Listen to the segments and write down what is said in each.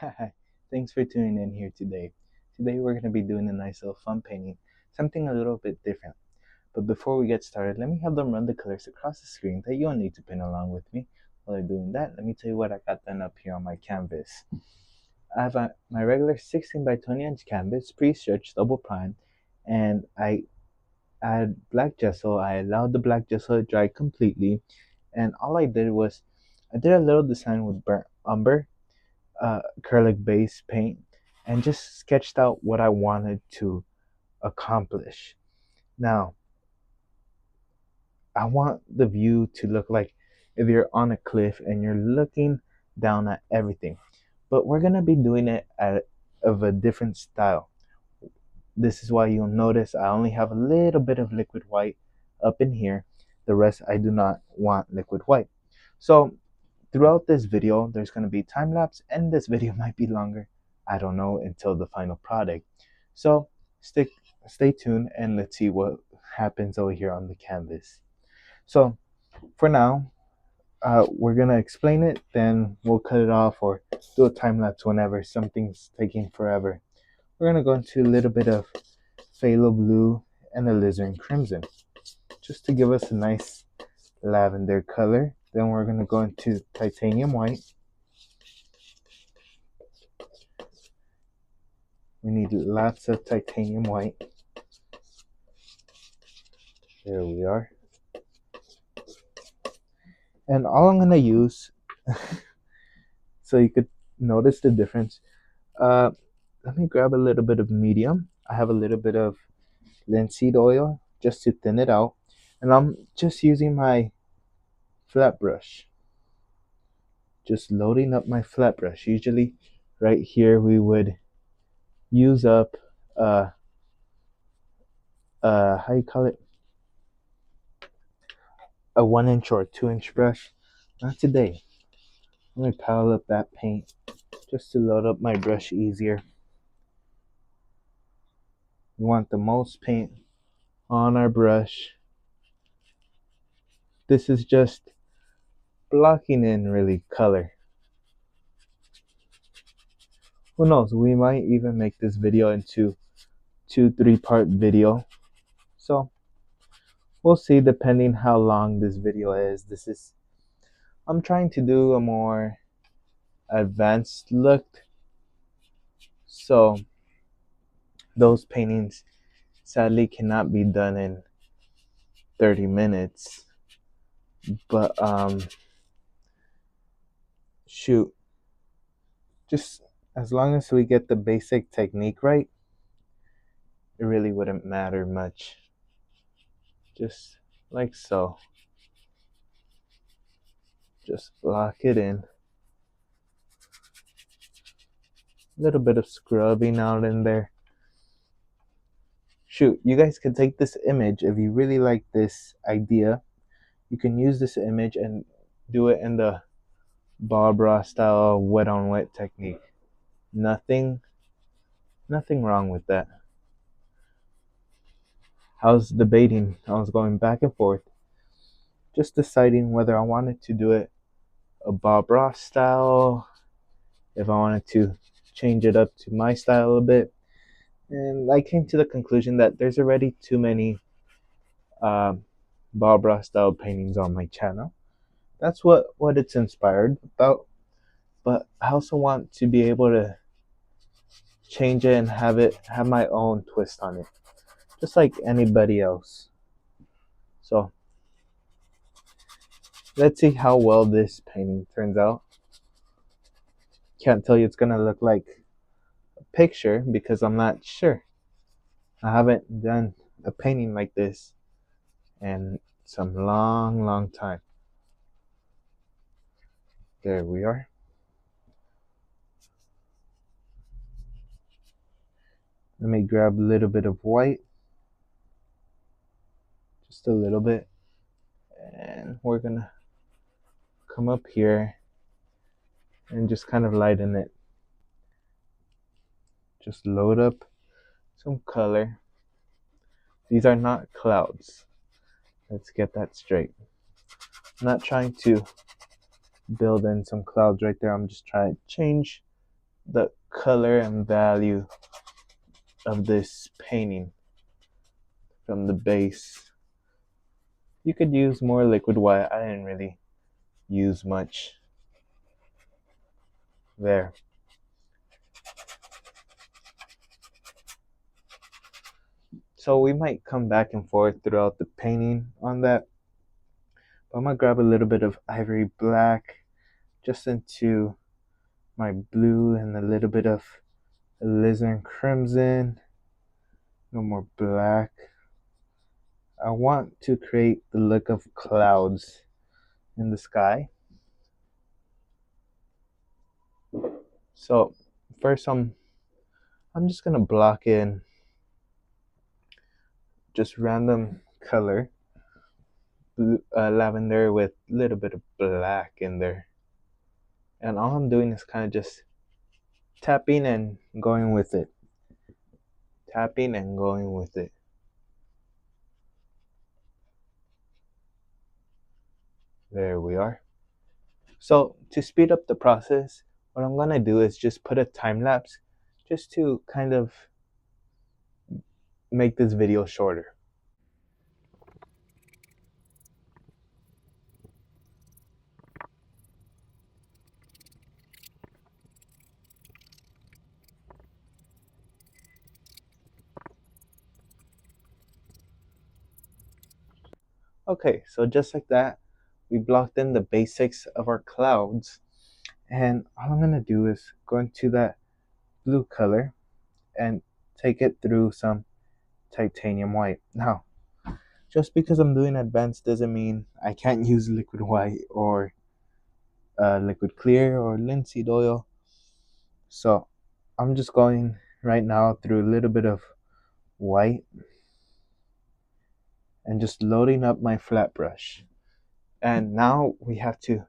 Hi, thanks for tuning in here today. Today we're going to be doing a nice little fun painting, something a little bit different. But before we get started, let me have them run the colors across the screen that you'll need to paint along with me. While they're doing that, let me tell you what I got done up here on my canvas. I have my regular 16 by 20 inch canvas, pre-stretched, double prime, and I add black gesso. I allowed the black gesso to dry completely, and all I did was I did a little design with burnt umber acrylic base paint and just sketched out what I wanted to accomplish. Now, I want the view to look like if you're on a cliff and you're looking down at everything. But we're going to be doing it of a different style. This is why you'll notice I only have a little bit of liquid white up in here. The rest I do not want liquid white. So throughout this video, there's going to be time lapse, and this video might be longer. I don't know until the final product. So stay tuned and let's see what happens over here on the canvas. So for now, we're going to explain it, then we'll cut it off or do a time lapse whenever something's taking forever. We're going to go into a little bit of phthalo blue and alizarin crimson just to give us a nice lavender color. Then we're going to go into titanium white. We need lots of titanium white. There we are. And all I'm going to use, so you could notice the difference, let me grab a little bit of medium. I have a little bit of linseed oil just to thin it out. And I'm just using my flat brush. Just loading up my flat brush. Usually right here we would use up, how you call it? A 1-inch or a 2-inch brush. Not today. Let me pile up that paint just to load up my brush easier. We want the most paint on our brush. This is just blocking in really color. Who knows, we might even make this video into 2-3 part video. So we'll see depending how long this video is. I'm trying to do a more advanced look. So those paintings sadly cannot be done in 30 minutes. But shoot, just as long as we get the basic technique right, it really wouldn't matter much. Just like so. Just block it in. A little bit of scrubbing out in there. Shoot, you guys can take this image if you really like this idea. You can use this image and do it in the Bob Ross style wet on wet technique. Nothing wrong with that. I was debating, I was going back and forth, just deciding whether I wanted to do it a Bob Ross style, if I wanted to change it up to my style a bit. And I came to the conclusion that there's already too many Bob Ross style paintings on my channel. That's what it's inspired about. But I also want to be able to change it and have my own twist on it, just like anybody else. So let's see how well this painting turns out. Can't tell you it's gonna look like a picture because I'm not sure. I haven't done a painting like this in some long time. There we are. Let me grab a little bit of white, just a little bit, and we're gonna come up here and just kind of lighten it. Just load up some color. These are not clouds. Let's get that straight. I'm not trying to build in some clouds right there. I'm just trying to change the color and value of this painting from the base. You could use more liquid white. I didn't really use much there. So we might come back and forth throughout the painting on that. But I'm gonna grab a little bit of ivory black just into my blue and a little bit of alizarin crimson. No more black. I want to create the look of clouds in the sky. So first I'm just gonna block in just random color, lavender with a little bit of black in there. And all I'm doing is kind of just tapping and going with it. Tapping and going with it. There we are. So to speed up the process, what I'm gonna do is just put a time lapse just to kind of make this video shorter. Okay, so just like that, we blocked in the basics of our clouds. And all I'm gonna do is go into that blue color and take it through some titanium white. Now, just because I'm doing advanced doesn't mean I can't use liquid white or liquid clear or linseed oil. So I'm just going right now through a little bit of white and just loading up my flat brush. And now we have to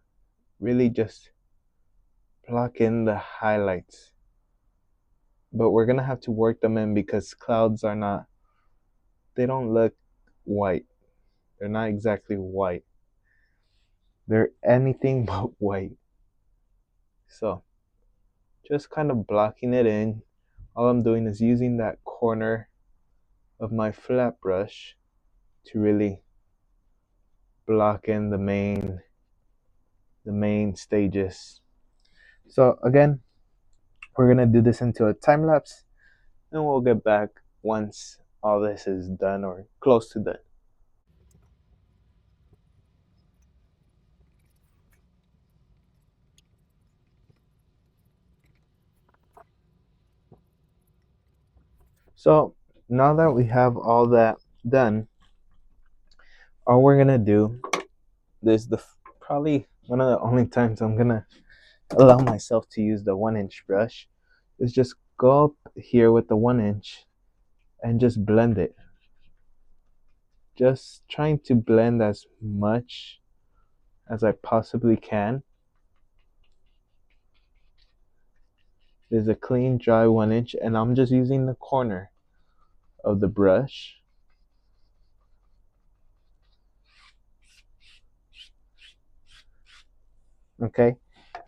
really just block in the highlights. But we're gonna have to work them in because clouds are not, they don't look white. They're not exactly white. They're anything but white. So just kind of blocking it in. All I'm doing is using that corner of my flat brush to really block in the main stages. So again, we're gonna do this into a time lapse and we'll get back once all this is done or close to done. So now that we have all that done, all we're gonna do, this is probably one of the only times I'm gonna allow myself to use the 1-inch brush, is just go up here with the 1-inch and just blend it. Just trying to blend as much as I possibly can. There's a clean dry 1-inch and I'm just using the corner of the brush. Okay,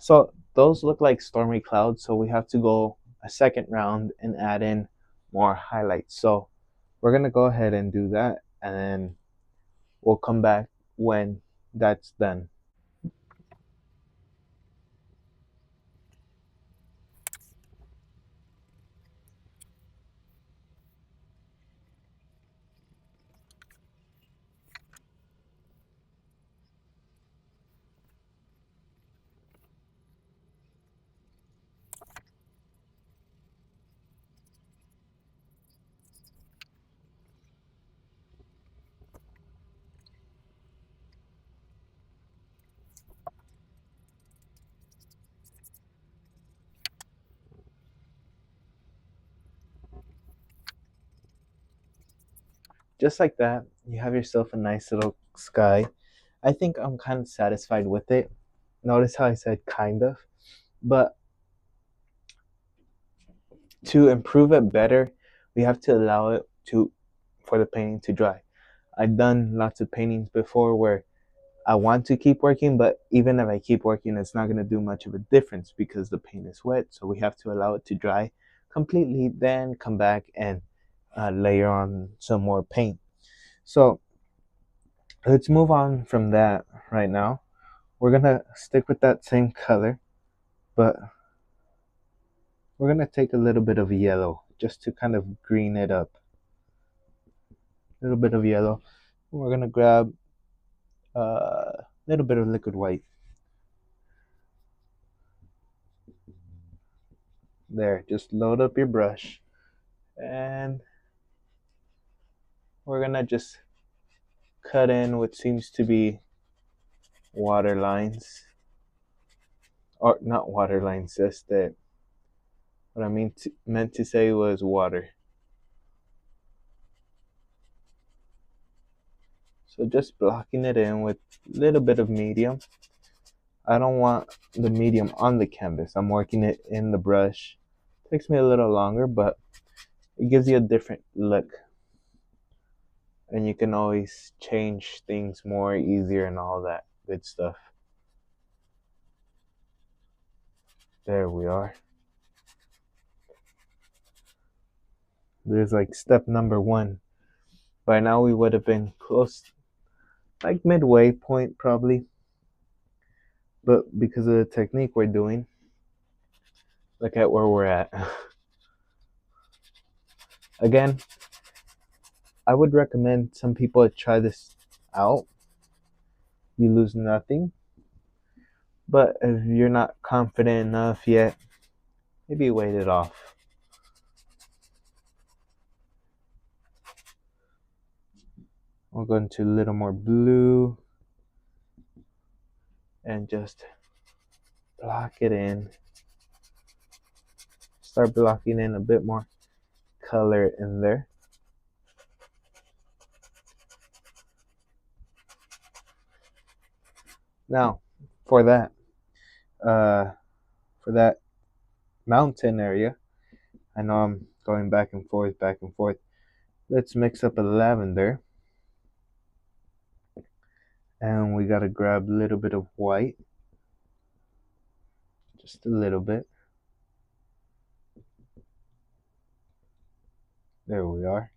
so those look like stormy clouds, so we have to go a second round and add in more highlights. So we're gonna go ahead and do that and then we'll come back when that's done. Just like that, you have yourself a nice little sky. I think I'm kind of satisfied with it. Notice how I said kind of, but to improve it better, we have to allow it to for the painting to dry. I've done lots of paintings before where I want to keep working, but even if I keep working, it's not going to do much of a difference because the paint is wet. So we have to allow it to dry completely, then come back and layer on some more paint. So let's move on from that right now. We're going to stick with that same color, but we're going to take a little bit of yellow just to kind of green it up. A little bit of yellow. We're going to grab a little bit of liquid white. There, just load up your brush and we're gonna just cut in what seems to be water lines, or not water lines, just that what I meant to say was water. So just blocking it in with a little bit of medium. I don't want the medium on the canvas. I'm working it in the brush. Takes me a little longer, but it gives you a different look. And you can always change things more easier and all that good stuff. There we are. There's like step number 1. By now we would have been close, like midway point probably. But because of the technique we're doing, look at where we're at. Again, I would recommend some people try this out. You lose nothing. But if you're not confident enough yet, maybe wait it off. We'll go into a little more blue and just block it in. Start blocking in a bit more color in there. Now, for that mountain area, I know I'm going back and forth, back and forth. Let's mix up a lavender. And we gotta grab a little bit of white. Just a little bit. There we are.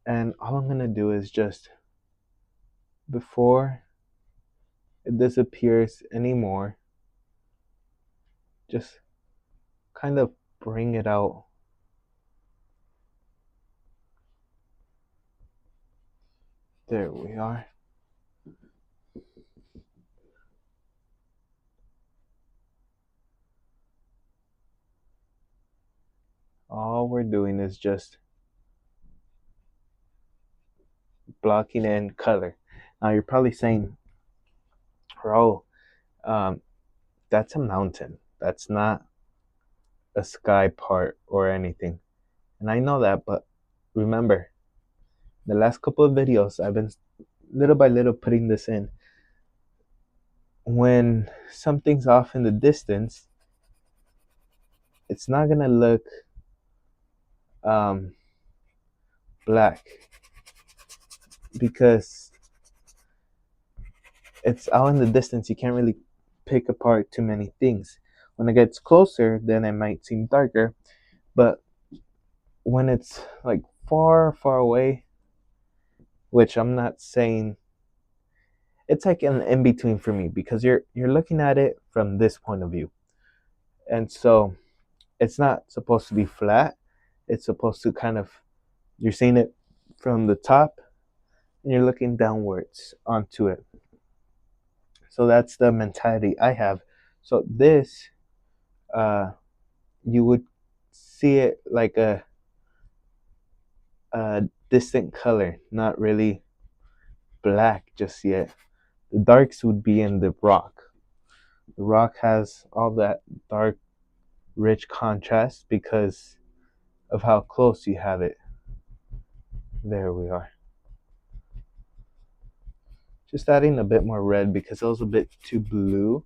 And all I'm gonna do is just, before it disappears anymore, just kind of bring it out. There we are. All we're doing is just blocking in color. Now you're probably saying, bro, that's a mountain. That's not a sky part or anything. And I know that, but remember, the last couple of videos I've been little by little putting this in. When something's off in the distance, it's not gonna look black because it's out in the distance. You can't really pick apart too many things. When it gets closer, then it might seem darker, but when it's like far, far away, which I'm not saying, it's like an in between for me because you're looking at it from this point of view, and so it's not supposed to be flat. It's supposed to kind of, you're seeing it from the top and you're looking downwards onto it. So that's the mentality I have. So this, you would see it like a distant color, not really black just yet. The darks would be in the rock. The rock has all that dark, rich contrast because of how close you have it. There we are. Just adding a bit more red because it was a bit too blue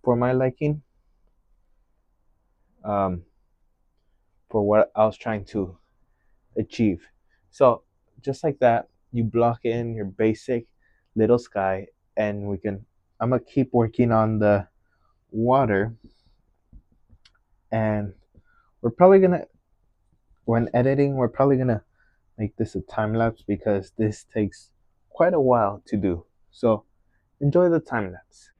for my liking. For what I was trying to achieve. So just like that, you block in your basic little sky, and we can. I'm gonna keep working on the water, and we're probably gonna when editing, we're probably gonna make this a time lapse because this takes quite a while to do. So enjoy the time lapse.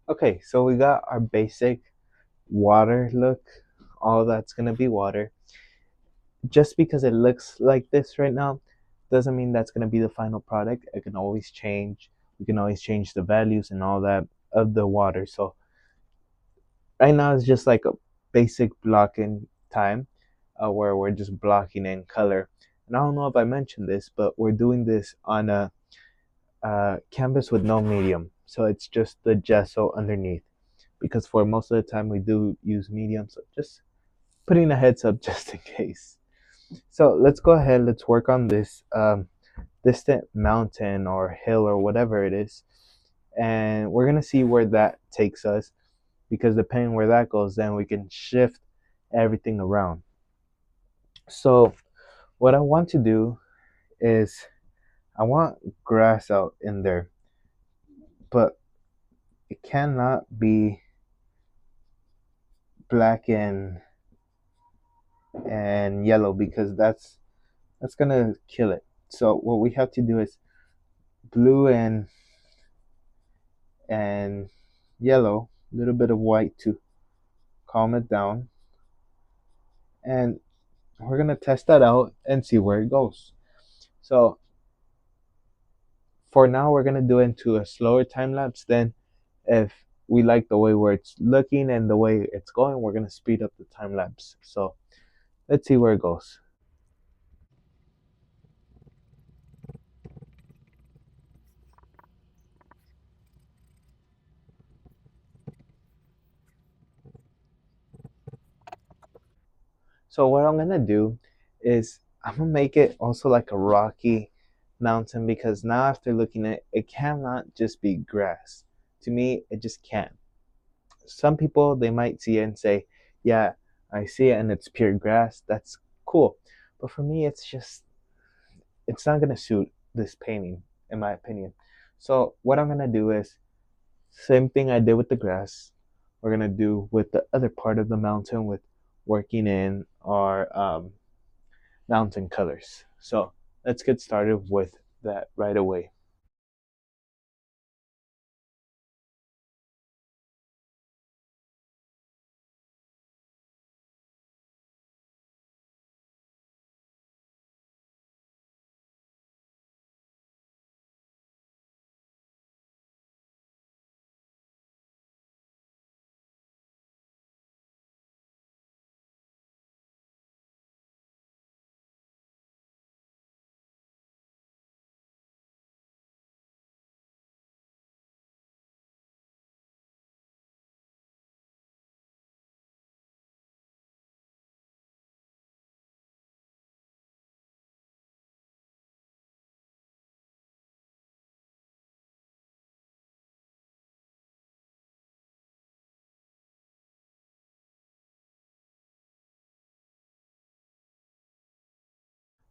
Okay, so we got our basic water look. All that's gonna be water. Just because it looks like this right now doesn't mean that's gonna be the final product. It can always change. We can always change the values and all that of the water. So right now it's just like a basic blocking time where we're just blocking in color. And I don't know if I mentioned this, but we're doing this on a canvas with no medium. So it's just the gesso underneath. Because for most of the time we do use medium. So just putting a heads up just in case. So let's go ahead, let's work on this distant mountain or hill or whatever it is. And we're going to see where that takes us because depending where that goes, then we can shift everything around. So what I want to do is I want grass out in there, but it cannot be black and yellow because that's gonna kill it. So what we have to do is blue and yellow, a little bit of white to calm it down, and we're gonna test that out and see where it goes. So for now, we're gonna do it into a slower time lapse. Then, if we like the way where it's looking and the way it's going, we're gonna speed up the time lapse. So let's see where it goes. So what I'm gonna do is I'm gonna make it also like a rocky mountain because now after looking at it, it cannot just be grass. To me, it just can't. Some people they might see it and say, "Yeah, I see it and it's pure grass. That's cool." But for me, it's not gonna suit this painting, in my opinion. So what I'm gonna do is same thing I did with the grass. We're gonna do with the other part of the mountain with working in our mountain colors. So let's get started with that right away.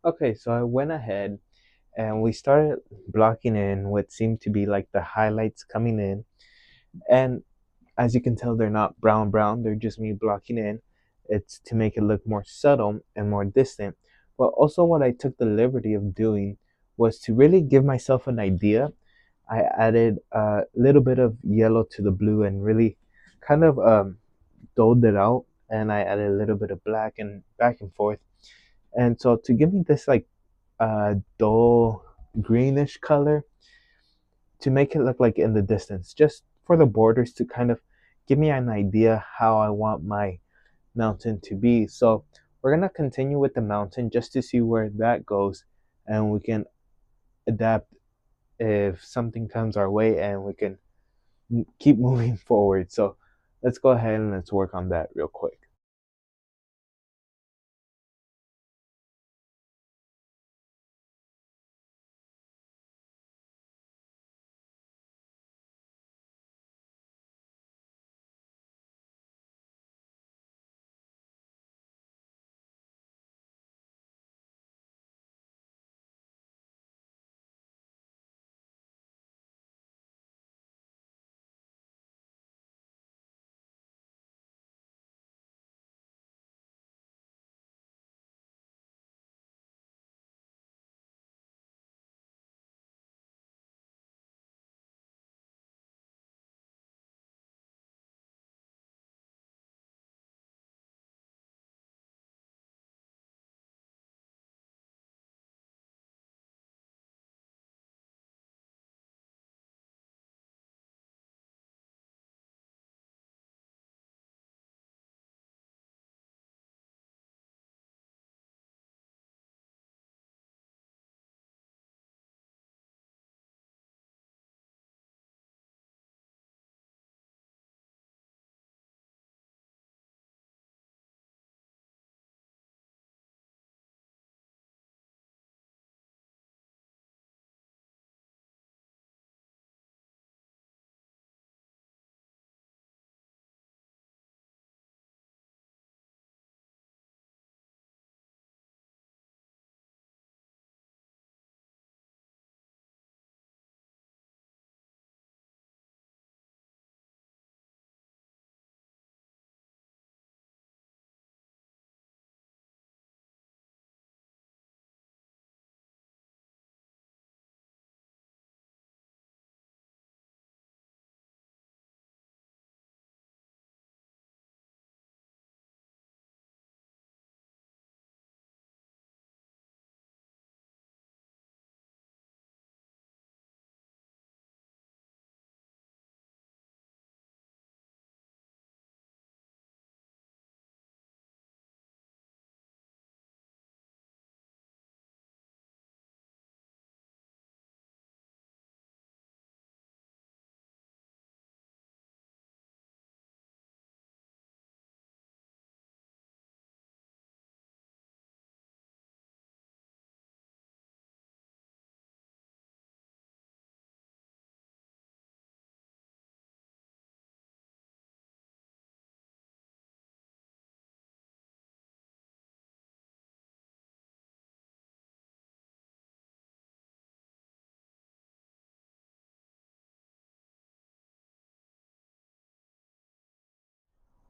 Okay, so I went ahead and we started blocking in what seemed to be like the highlights coming in. And as you can tell, they're not brown brown, they're just me blocking in. It's to make it look more subtle and more distant. But also, what I took the liberty of doing was to really give myself an idea. I added a little bit of yellow to the blue and really kind of doled it out. And I added a little bit of black and back and forth. And so to give me this like dull greenish color, to make it look like in the distance, just for the borders to kind of give me an idea how I want my mountain to be. So we're gonna continue with the mountain just to see where that goes, and we can adapt if something comes our way, and we can keep moving forward. So let's go ahead and let's work on that real quick.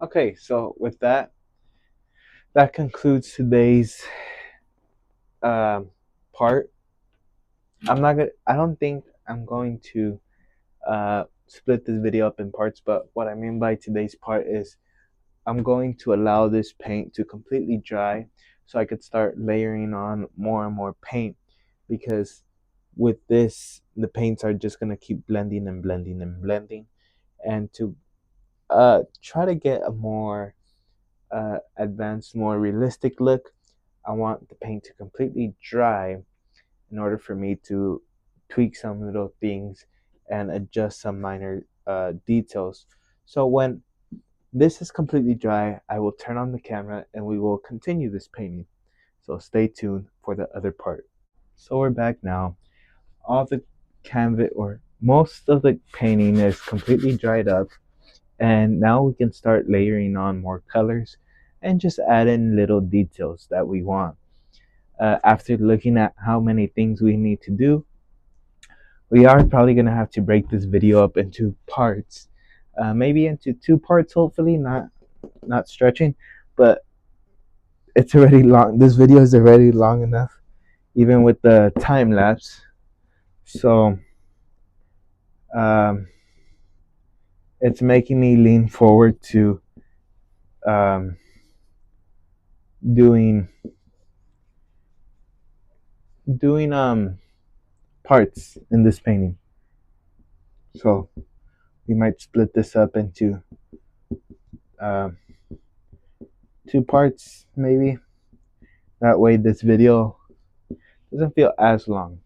Okay, so with that, that concludes today's um, part. I don't think I'm going to split this video up in parts, but what I mean by today's part is I'm going to allow this paint to completely dry so I could start layering on more and more paint, because with this, the paints are just going to keep blending and blending and blending. And to try to get a more advanced, more realistic look, I want the paint to completely dry in order for me to tweak some little things and adjust some minor details. So when this is completely dry, I will turn on the camera and we will continue this painting. So stay tuned for the other part. So we're back now. All the canvas, or most of the painting, is completely dried up, and now we can start layering on more colors and just add in little details that we want. After looking at how many things we need to do, we are probably going to have to break this video up into parts, maybe into two parts, hopefully not stretching, but it's already long. This video is already long enough, even with the time lapse. So um, it's making me lean forward to um, doing doing parts in this painting. So we might split this up into um, two parts, maybe. That way, this video doesn't feel as long.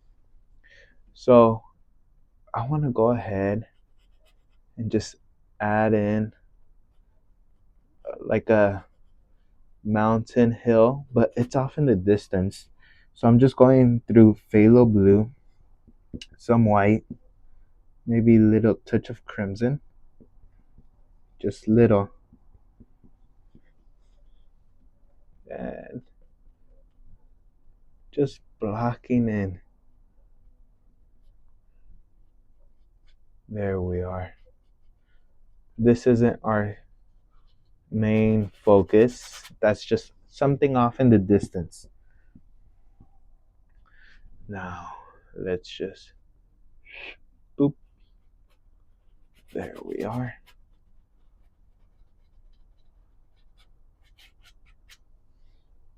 So I want to go ahead and just add in like a mountain hill, but it's off in the distance. So I'm just going through phthalo blue, some white, maybe a little touch of crimson, just little, and just blocking in. There we are. This isn't our main focus. That's just something off in the distance. Now, let's just boop. There we are.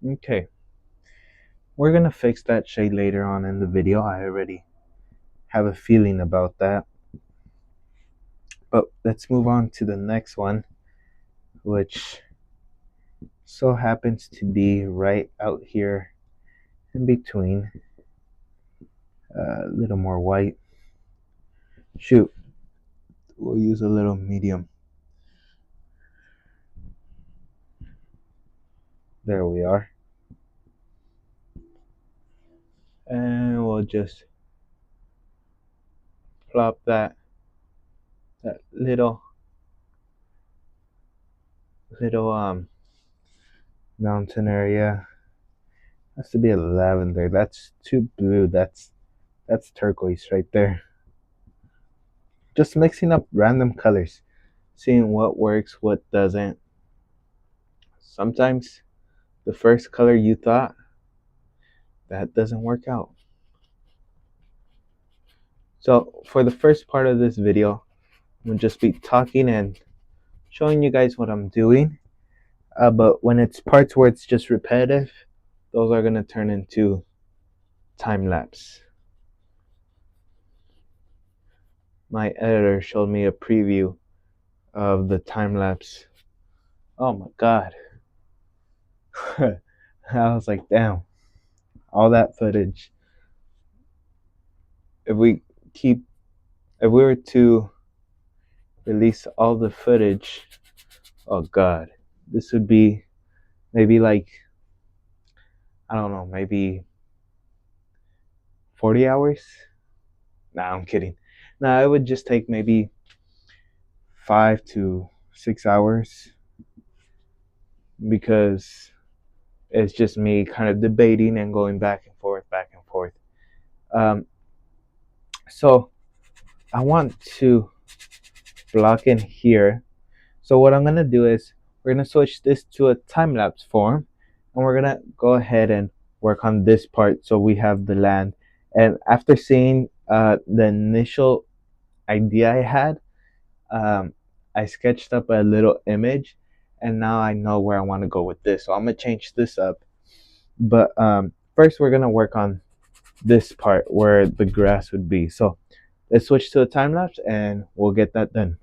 Okay. We're gonna fix that shade later on in the video. I already have a feeling about that. But let's move on to the next one, which so happens to be right out here in between. A little more white. Shoot, we'll use a little medium. There we are. And we'll just plop that little mountain area. Has to be a lavender. That's too blue. That's turquoise right there. Just mixing up random colors, seeing what works, what doesn't. Sometimes the first color you thought, that doesn't work out. So for the first part of this video, I'm gonna just be talking and showing you guys what I'm doing. But when it's parts where it's just repetitive, those are gonna turn into time lapse. My editor showed me a preview of the time lapse. Oh my god. I was like, damn, all that footage. If we were to release all the footage, oh god, this would be maybe like, I don't know, maybe 40 hours? Nah, I'm kidding. Nah, it would just take maybe 5 to 6 hours because it's just me kind of debating and going back and forth, back and forth. So I want to block in here. So what I'm gonna do is we're gonna switch this to a time-lapse form, and we're gonna go ahead and work on this part so we have the land. And after seeing the initial idea I had, I sketched up a little image, and now I know where I want to go with this. So I'm gonna change this up. But first, we're gonna work on this part where the grass would be. So let's switch to a time lapse, and we'll get that done.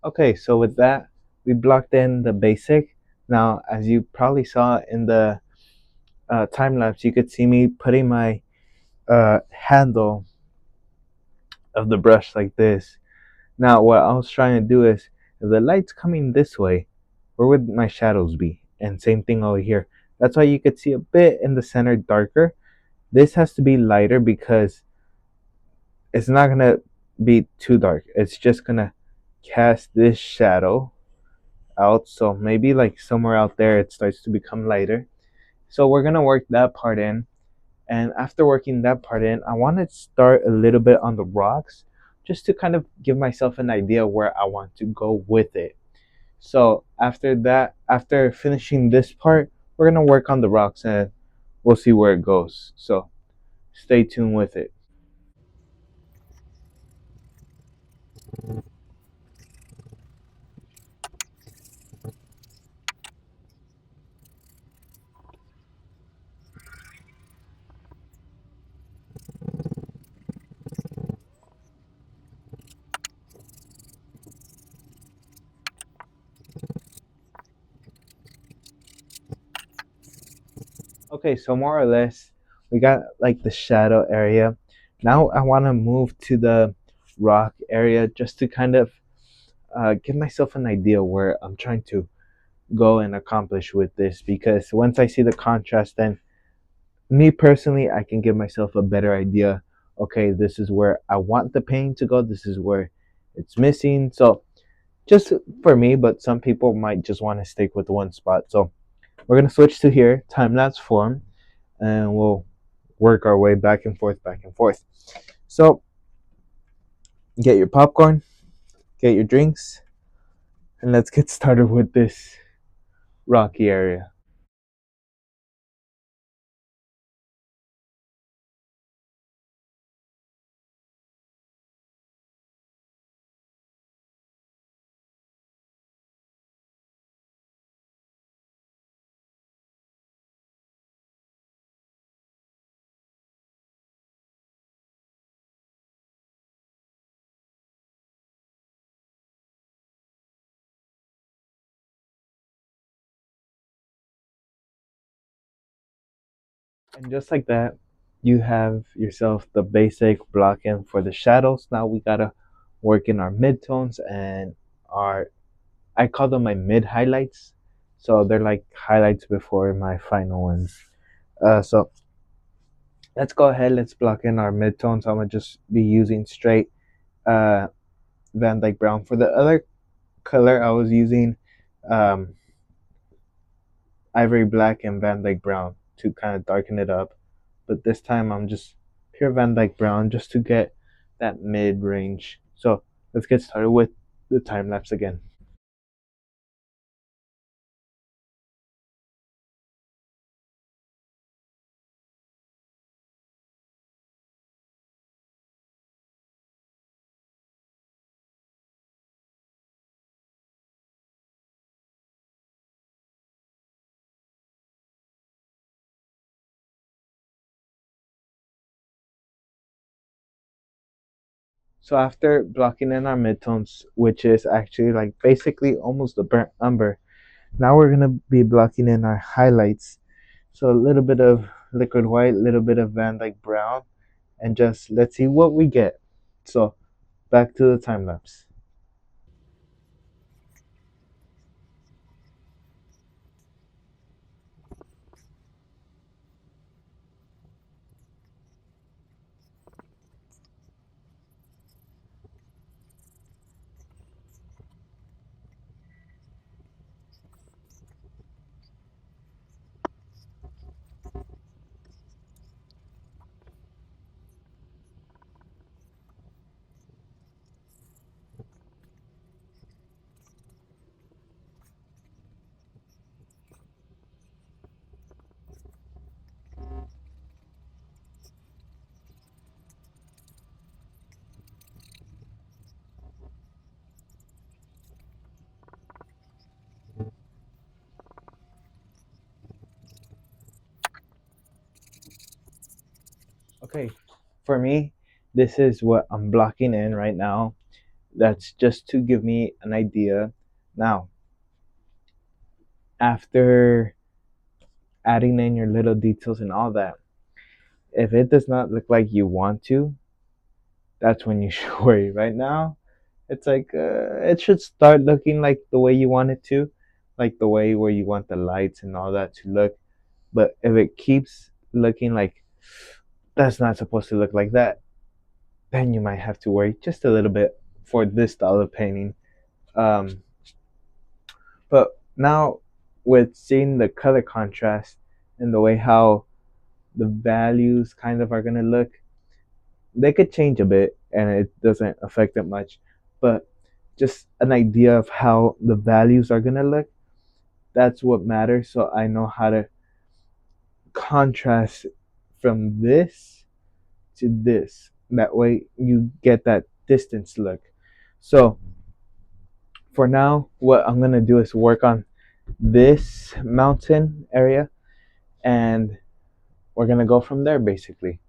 Okay, so with that, we blocked in the basic. Now, as you probably saw in the time lapse, you could see me putting my handle of the brush like this. Now, what I was trying to do is, if the light's coming this way, where would my shadows be? And same thing over here. That's why you could see a bit in the center darker. This has to be lighter because it's not gonna be too dark. It's just gonna cast this shadow out. So maybe like somewhere out there it starts to become lighter. So we're gonna work that part in. And after working that part in, I want to start a little bit on the rocks just to kind of give myself an idea where I want to go with it. So after that, after finishing this part, we're gonna work on the rocks and we'll see where it goes. So stay tuned with it. Okay, so more or less, we got like the shadow area. Now I want to move to the rock area just to kind of give myself an idea where I'm trying to go and accomplish with this. Because once I see the contrast, then me personally, I can give myself a better idea. Okay, this is where I want the paint to go. This is where it's missing. So just for me, but some people might just want to stick with one spot. So we're gonna switch to here, time lapse form, and we'll work our way back and forth, back and forth. So get your popcorn, get your drinks, and let's get started with this rocky area. And just like that, you have yourself the basic blocking for the shadows. Now we gotta work in our midtones and our, I call them my mid highlights. So they're like highlights before my final ones. So let's go ahead, let's block in our midtones. I'm gonna just be using straight uh, Van Dyke Brown. For the other color, I was using um, Ivory Black and Van Dyke Brown to kind of darken it up. But this time I'm just pure Van Dyke Brown just to get that mid range. So let's get started with the time lapse again. So after blocking in our midtones, which is actually like basically almost a burnt umber, now we're gonna be blocking in our highlights. So a little bit of liquid white, a little bit of Van Dyke Brown, and just let's see what we get. So back to the time lapse. Okay, for me, this is what I'm blocking in right now. That's just to give me an idea. Now, after adding in your little details and all that, if it does not look like you want to, that's when you should worry. Right now, it's like it should start looking like the way you want it to, like the way where you want the lights and all that to look. But if it keeps looking like that's not supposed to look like that, then you might have to worry just a little bit for this style of painting. Um, but now, with seeing the color contrast and the way how the values kind of are going to look, they could change a bit and it doesn't affect it much. But just an idea of how the values are going to look, that's what matters. So I know how to contrast from this to this. That way you get that distance look. So for now, what I'm going to do is work on this mountain area and we're going to go from there basically.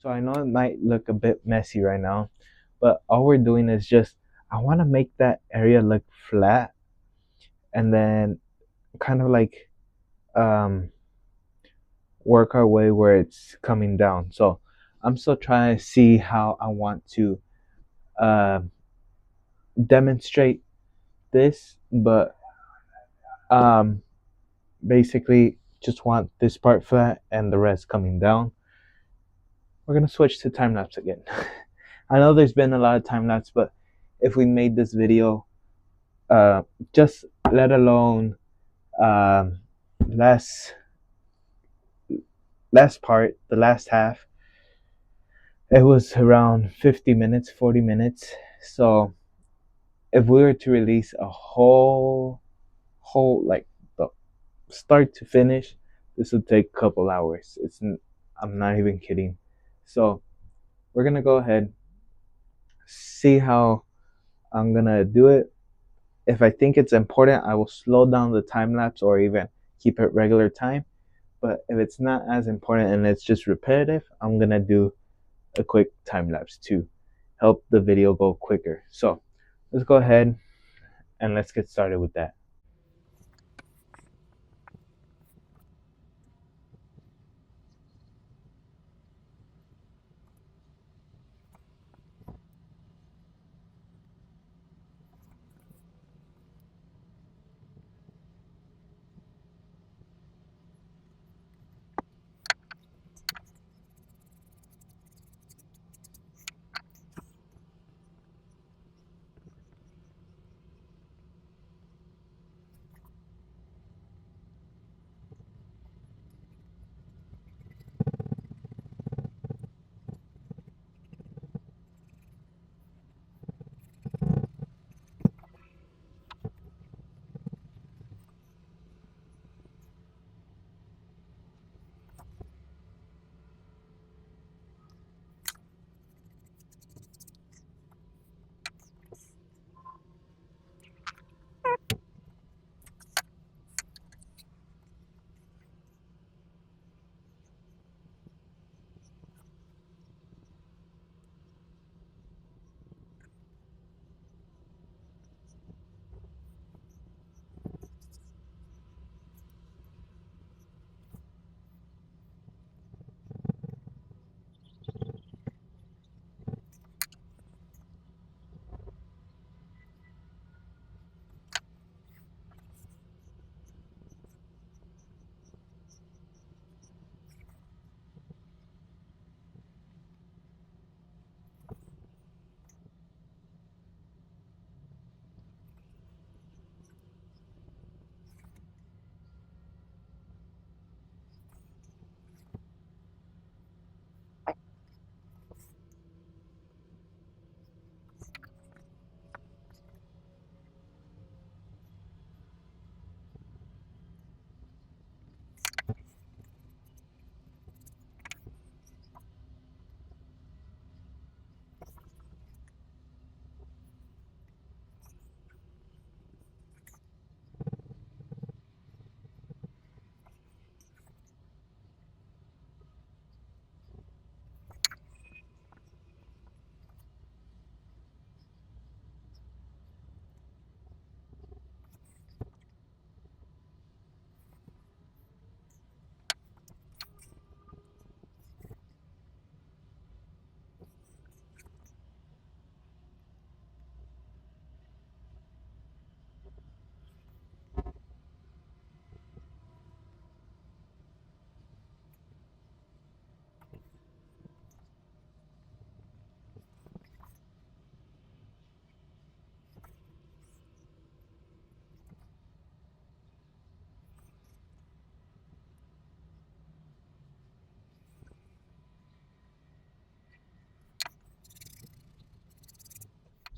So I know it might look a bit messy right now, but all we're doing is just I want to make that area look flat and then kind of like um, work our way where it's coming down. So I'm still trying to see how I want to uh, demonstrate this, but um, basically just want this part flat and the rest coming down. We're gonna switch to time lapse again. I know there's been a lot of time lapse, but if we made this video uh, just let alone um, last last part, the last half, it was around 50 minutes, 40 minutes. So if we were to release a whole like the start to finish, this would take a couple hours. I'm not even kidding. So we're gonna go ahead, see how I'm gonna do it. If I think it's important, I will slow down the time lapse or even keep it regular time. But if it's not as important and it's just repetitive, I'm gonna do a quick time lapse to help the video go quicker. So let's go ahead and let's get started with that.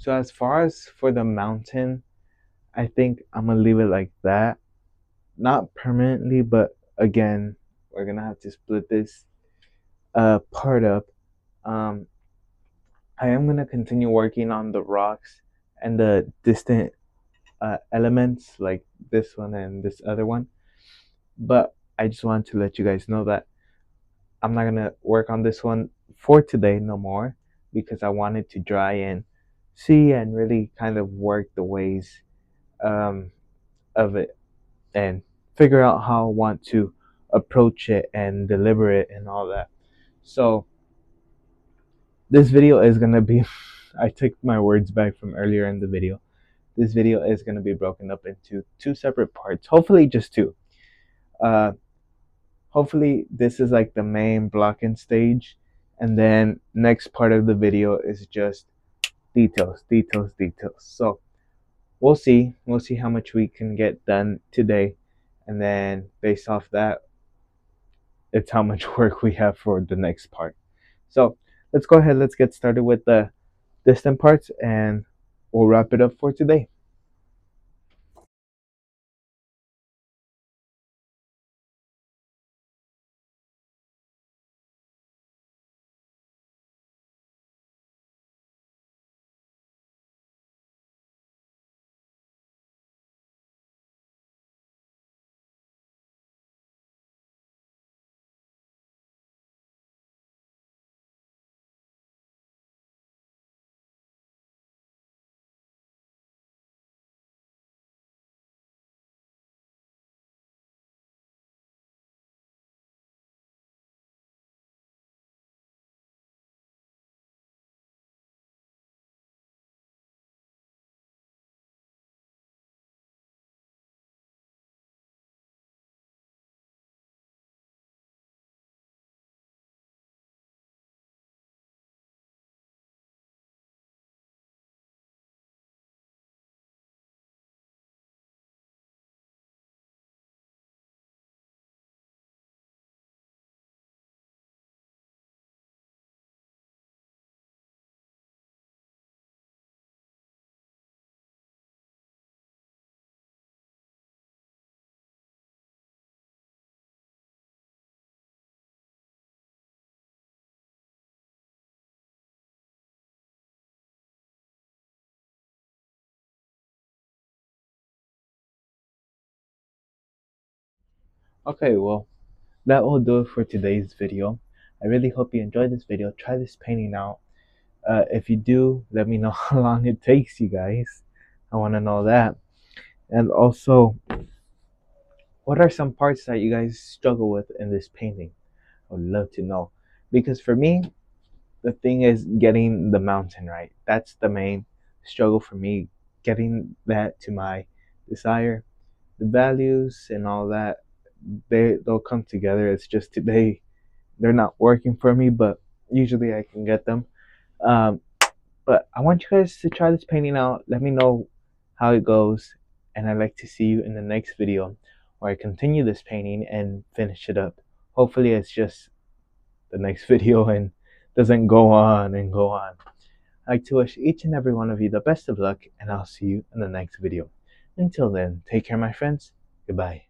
So as far as for the mountain, I think I'm gonna leave it like that. Not permanently, but again, we're gonna have to split this part up. Um, I am gonna continue working on the rocks and the distant elements like this one and this other one. But I just wanted to let you guys know that I'm not gonna work on this one for today no more because I wanted to try and see and really kind of work the ways um, of it and figure out how I want to approach it and deliver it and all that. So this video is gonna be I took my words back from earlier in the video. This video is gonna be broken up into two separate parts. Hopefully just two. Uh hopefully this is like the main blocking stage, and then next part of the video is just details, details, details. So we'll see how much we can get done today, and then based off that, it's how much work we have for the next part. So let's go ahead, let's get started with the distant parts, and we'll wrap it up for today. Okay, well, that will do it for today's video. I really hope you enjoyed this video. Try this painting out. If you do, let me know how long it takes you guys. I want to know that. And also, what are some parts that you guys struggle with in this painting? I would love to know. Because for me, the thing is getting the mountain right. That's the main struggle for me. Getting that to my desire. The values and all that, they'll come together. It's just today they're not working for me, but usually I can get them. Um, but I want you guys to try this painting out. Let me know how it goes, and I'd like to see you in the next video where I continue this painting and finish it up. Hopefully, it's just the next video and doesn't go on and go on. I'd like to wish each and every one of you the best of luck, and I'll see you in the next video. Until then, take care, my friends. Goodbye.